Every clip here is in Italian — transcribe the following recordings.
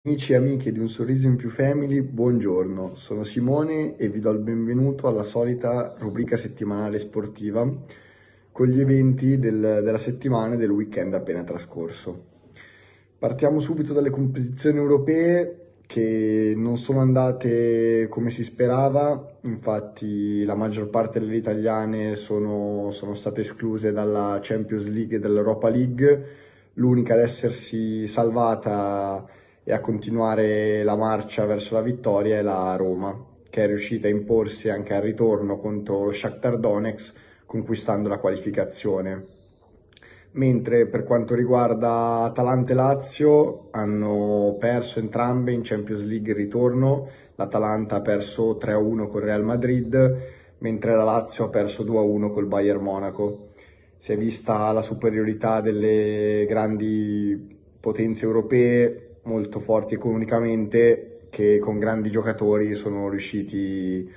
Amici e amiche di Un Sorriso in Più Family, buongiorno, sono Simone e vi do il benvenuto alla solita rubrica settimanale sportiva con gli eventi della settimana e del weekend appena trascorso. Partiamo subito dalle competizioni europee che non sono andate come si sperava, infatti la maggior parte delle italiane sono state escluse dalla Champions League e dall'Europa League, l'unica ad essersi salvata e a continuare la marcia verso la vittoria è la Roma, che è riuscita a imporsi anche al ritorno contro lo Shakhtar Donetsk, conquistando la qualificazione. Mentre per quanto riguarda Atalanta e Lazio hanno perso entrambe in Champions League il ritorno, l'Atalanta ha perso 3-1 col Real Madrid, mentre la Lazio ha perso 2-1 col Bayern Monaco. Si è vista la superiorità delle grandi potenze europee, molto forti economicamente, che con grandi giocatori sono riusciti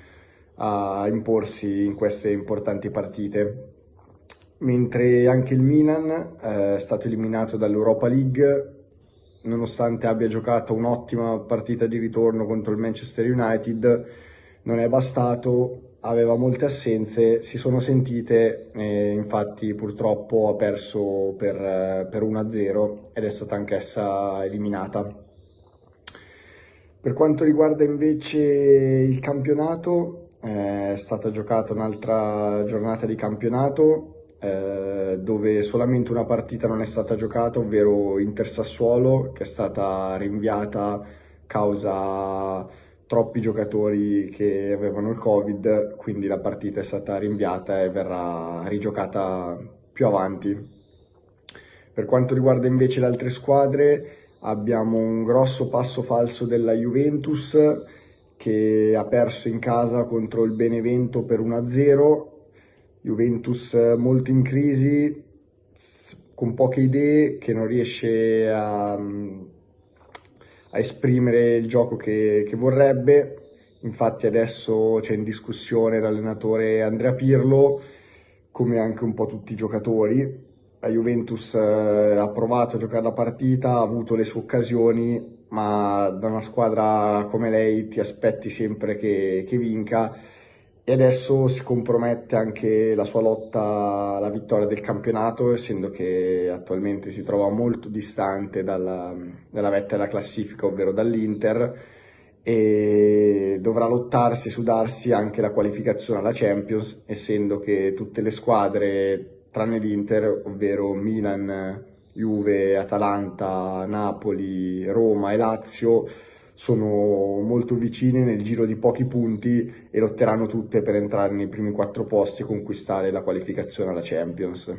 a imporsi in queste importanti partite. Mentre anche il Milan è stato eliminato dall'Europa League, nonostante abbia giocato un'ottima partita di ritorno contro il Manchester United, non è bastato, aveva molte assenze, si sono sentite e infatti purtroppo ha perso per 1-0 ed è stata anch'essa eliminata. Per quanto riguarda invece il campionato, è stata giocata un'altra giornata di campionato dove solamente una partita non è stata giocata, ovvero Inter-Sassuolo, che è stata rinviata causa troppi giocatori che avevano il Covid, quindi la partita è stata rinviata e verrà rigiocata più avanti. Per quanto riguarda invece le altre squadre, abbiamo un grosso passo falso della Juventus che ha perso in casa contro il Benevento per 1-0. Juventus molto in crisi, con poche idee, che non riesce a esprimere il gioco che vorrebbe. Infatti adesso c'è in discussione l'allenatore Andrea Pirlo, come anche un po' tutti i giocatori. La Juventus ha provato a giocare la partita, ha avuto le sue occasioni, ma da una squadra come lei ti aspetti sempre che vinca e adesso si compromette anche la sua lotta alla vittoria del campionato, essendo che attualmente si trova molto distante dalla vetta della classifica, ovvero dall'Inter, e dovrà lottarsi e sudarsi anche la qualificazione alla Champions, essendo che tutte le squadre tranne l'Inter, ovvero Milan, Juve, Atalanta, Napoli, Roma e Lazio, sono molto vicine nel giro di pochi punti e lotteranno tutte per entrare nei primi 4 posti e conquistare la qualificazione alla Champions.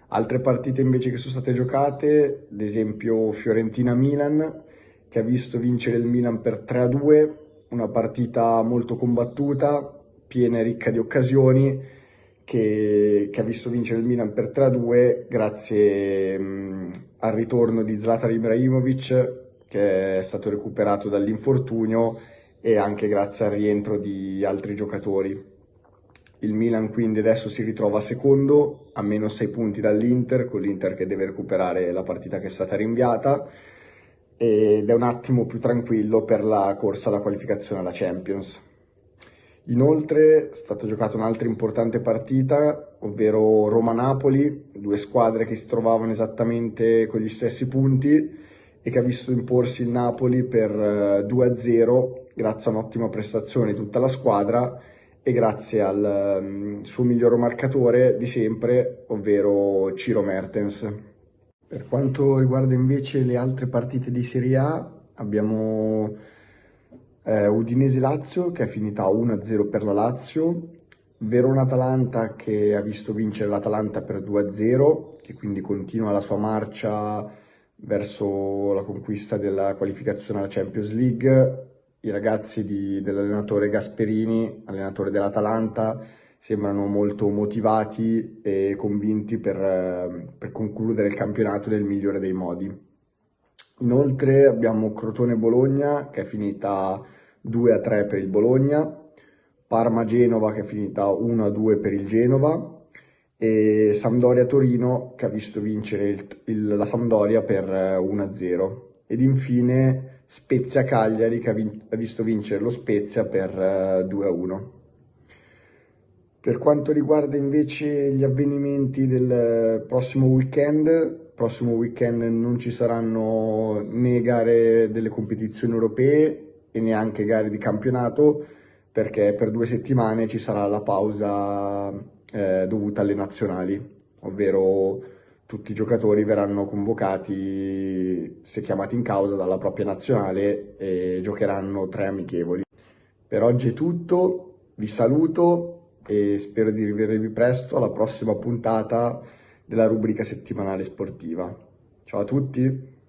Altre partite invece che sono state giocate, ad esempio Fiorentina-Milan, che ha visto vincere il Milan per 3-2, una partita molto combattuta, piena e ricca di occasioni, che ha visto vincere il Milan per 3-2 grazie al ritorno di Zlatan Ibrahimovic, che è stato recuperato dall'infortunio, e anche grazie al rientro di altri giocatori. Il Milan quindi adesso si ritrova secondo, a meno 6 punti dall'Inter, con l'Inter che deve recuperare la partita che è stata rinviata, ed è un attimo più tranquillo per la corsa alla qualificazione alla Champions. Inoltre è stata giocata un'altra importante partita, ovvero Roma-Napoli, due squadre che si trovavano esattamente con gli stessi punti e che ha visto imporsi il Napoli per 2-0 grazie a un'ottima prestazione di tutta la squadra e grazie al suo miglior marcatore di sempre, ovvero Ciro Mertens. Per quanto riguarda invece le altre partite di Serie A, abbiamo Udinese-Lazio che è finita 1-0 per la Lazio, Verona-Atalanta che ha visto vincere l'Atalanta per 2-0, che quindi continua la sua marcia verso la conquista della qualificazione alla Champions League. I ragazzi dell'allenatore Gasperini, allenatore dell'Atalanta, sembrano molto motivati e convinti per concludere il campionato nel migliore dei modi. Inoltre abbiamo Crotone-Bologna che è finita 2-3 per il Bologna, Parma-Genova che è finita 1-2 per il Genova e Sampdoria-Torino che ha visto vincere la Sampdoria per 1-0. ed infine Spezia Cagliari che ha visto vincere lo Spezia per 2-1. Per quanto riguarda invece gli avvenimenti del prossimo weekend non ci saranno né gare delle competizioni europee e neanche gare di campionato, perché per 2 settimane ci sarà la pausa dovuta alle nazionali, ovvero tutti i giocatori verranno convocati, se chiamati in causa, dalla propria nazionale e giocheranno 3 amichevoli. Per oggi è tutto, vi saluto e spero di rivedervi presto alla prossima puntata della rubrica settimanale sportiva. Ciao a tutti!